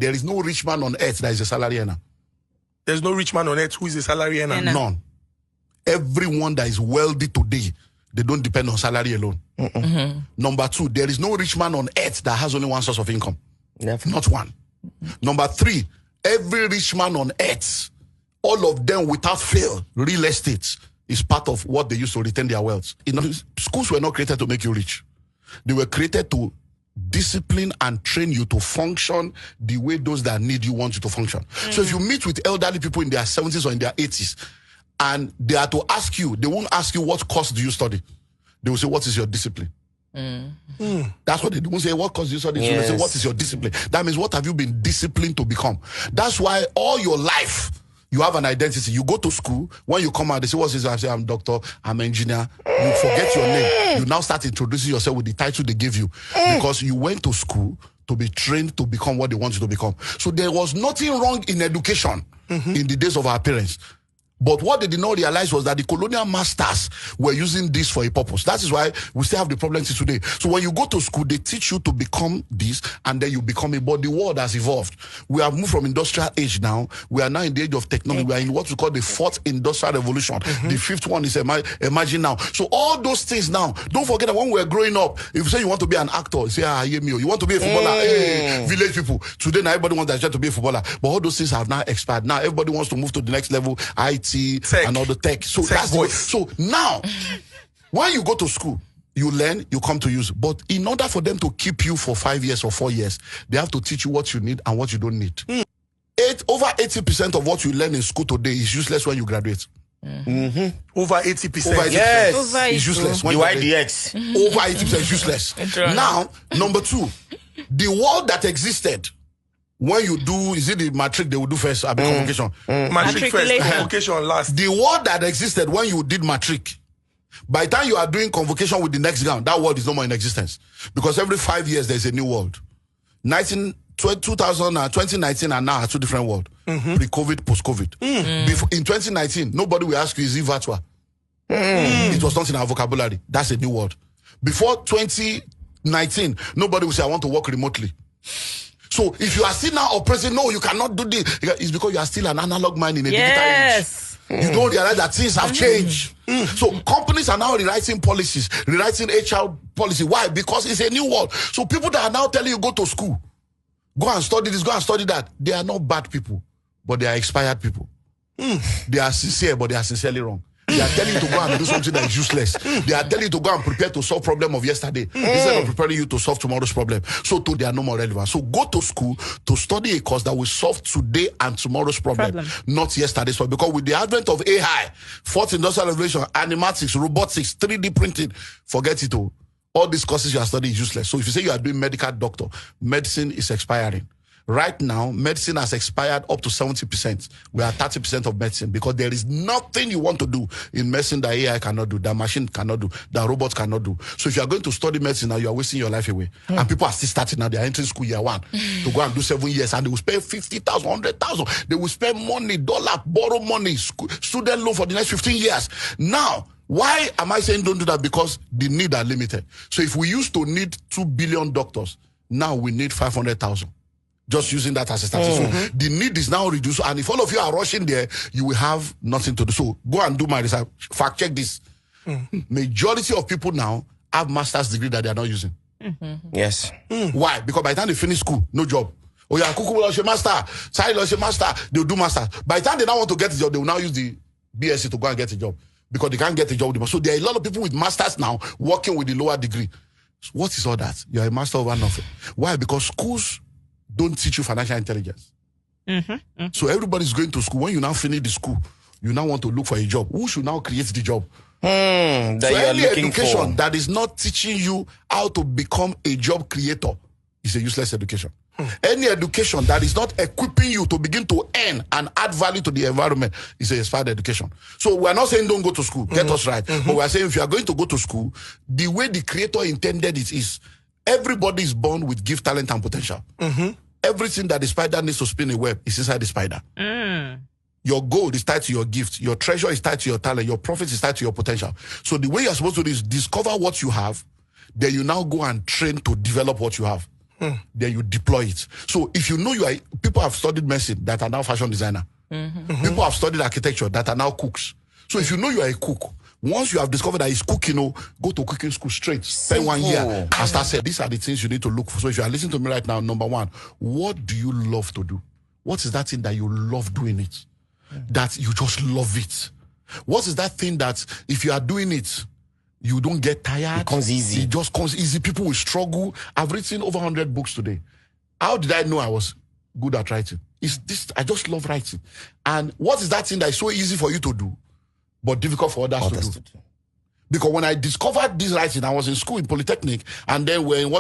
there is no rich man on earth that is a salary earner. There's no rich man on earth who is a salary earner. None. Everyone that is wealthy today, they don't depend on salary alone. Number 2, there is no rich man on earth that has only one source of income. Never. Not one. Number 3, every rich man on earth, all of them without fail, real estate is part of what they use to retain their wealth. Schools were not created to make you rich. They were created to discipline and train you to function the way those that need you want you to function. So if you meet with elderly people in their 70s or in their 80s, and they are to ask you, they won't ask you what course do you study. They will say, what is your discipline? That's what they do. They won't say, what course do you study? Yes. They say, what is your discipline? That means, what have you been disciplined to become? That's why all your life, you have an identity. You go to school, when you come out, they say, what's this? I say, I'm doctor, I'm engineer. You forget your name. You now start introducing yourself with the title they gave you because you went to school to be trained to become what they want you to become. So there was nothing wrong in education in the days of our parents. But what they did not realize was that the colonial masters were using this for a purpose. That is why we still have the problem today. So when you go to school, they teach you to become this, and then you become it. But the world has evolved. We have moved from industrial age now. We are now in the age of technology. We are in what we call the 4th industrial revolution. The 5th one is emerging now. So all those things now, don't forget that when we were growing up, if you say you want to be an actor, you say, hear me. You want to be a footballer, hey, village people. Today now everybody wants to be a footballer. But all those things have now expired. Now everybody wants to move to the next level, IT, tech. And all the tech. So tech that's so now, when you go to school, you learn, you come to use. But in order for them to keep you for 5 years or 4 years, they have to teach you what you need and what you don't need. Over 80% of what you learn in school today is useless when you graduate. Over 80%. Over 80%. Yes. It's useless. When The you graduate. YDX. Over 80% is useless. Now, number 2, the world that existed when you do, is it the matric they will do first? Convocation. Matric first, convocation last. The word that existed when you did matric, by the time you are doing convocation with the next round, that word is no more in existence. Because every 5 years there's a new world. 2019 and now are 2 different worlds. Pre-COVID, post-COVID. In 2019, nobody will ask you, is it virtual? It was not in our vocabulary. That's a new word. Before 2019, nobody will say, I want to work remotely. So if you are still now oppressing, no, you cannot do this. It's because you are still an analog mind in a digital age. You don't realize that things have changed. So companies are now rewriting policies, rewriting HR policy. Why? Because it's a new world. So people that are now telling you go to school, go and study this, go and study that, they are not bad people, but they are expired people. They are sincere, but they are sincerely wrong. They are telling you to go and do something that is useless. They are telling you to go and prepare to solve problem of yesterday instead of preparing you to solve tomorrow's problem. So they are no more relevant. So go to school to study a course that will solve today and tomorrow's problem. Not yesterday's problem. Because with the advent of AI, 4th industrial revolution, animatics, robotics, 3D printing, forget it all. All these courses you are studying is useless. So if you say you are doing medical doctor, medicine is expiring. Right now, medicine has expired up to 70%. We are 30% of medicine because there is nothing you want to do in medicine that AI cannot do, that machine cannot do, that robots cannot do. So if you are going to study medicine now, you are wasting your life away. And people are still starting now. They are entering school year 1 to go and do 7 years, and they will spend 50,000, 100,000. They will spend money, dollar, borrow money, student loan for the next 15 years. Now, why am I saying don't do that? Because the need are limited. So if we used to need 2 billion doctors, now we need 500,000. Just using that as a statistic. So the need is now reduced. And if all of you are rushing there, you will have nothing to do. So go and do my research. Fact check this. Majority of people now have master's degree that they are not using. Yes. Why? Because by the time they finish school, no job. Oh yeah, Kuku lost your master. Sai lost your master. They'll do master. By the time they now want to get a job, they will now use the BSc to go and get a job. Because they can't get a job. So there are a lot of people with masters now working with the lower degree. So what is all that? You are a master of nothing. Why? Because schools don't teach you financial intelligence. So everybody's going to school. When you now finish the school, you now want to look for a job. Who should now create the job? That so you are any looking education for. that is not teaching you how to become a job creator is a useless education. Any education that is not equipping you to begin to earn and add value to the environment is a expired education. So we're not saying don't go to school, get us right. But we're saying if you are going to go to school, the way the creator intended it is everybody is born with gift, talent, and potential. Everything that the spider needs to spin a web is inside the spider. Your gold is tied to your gift. Your treasure is tied to your talent. Your profit is tied to your potential. So the way you're supposed to do is discover what you have, then you now go and train to develop what you have. then you deploy it. So if you know people have studied medicine that are now fashion designer. People have studied architecture that are now cooks. So if you know you are a cook, once you have discovered that it's cooking, go to cooking school straight. Spend 1 year and start saying, these are the things you need to look for. So if you are listening to me right now, number one, what do you love to do? What is that thing that you love doing it? That you just love it? What is that thing that if you are doing it, you don't get tired? It comes easy. It just comes easy. People will struggle. I've written over 100 books today. How did I know I was good at writing? I just love writing. And what is that thing that is so easy for you to do, but difficult for others to do? Because when I discovered this writing, I was in school in Polytechnic, and then when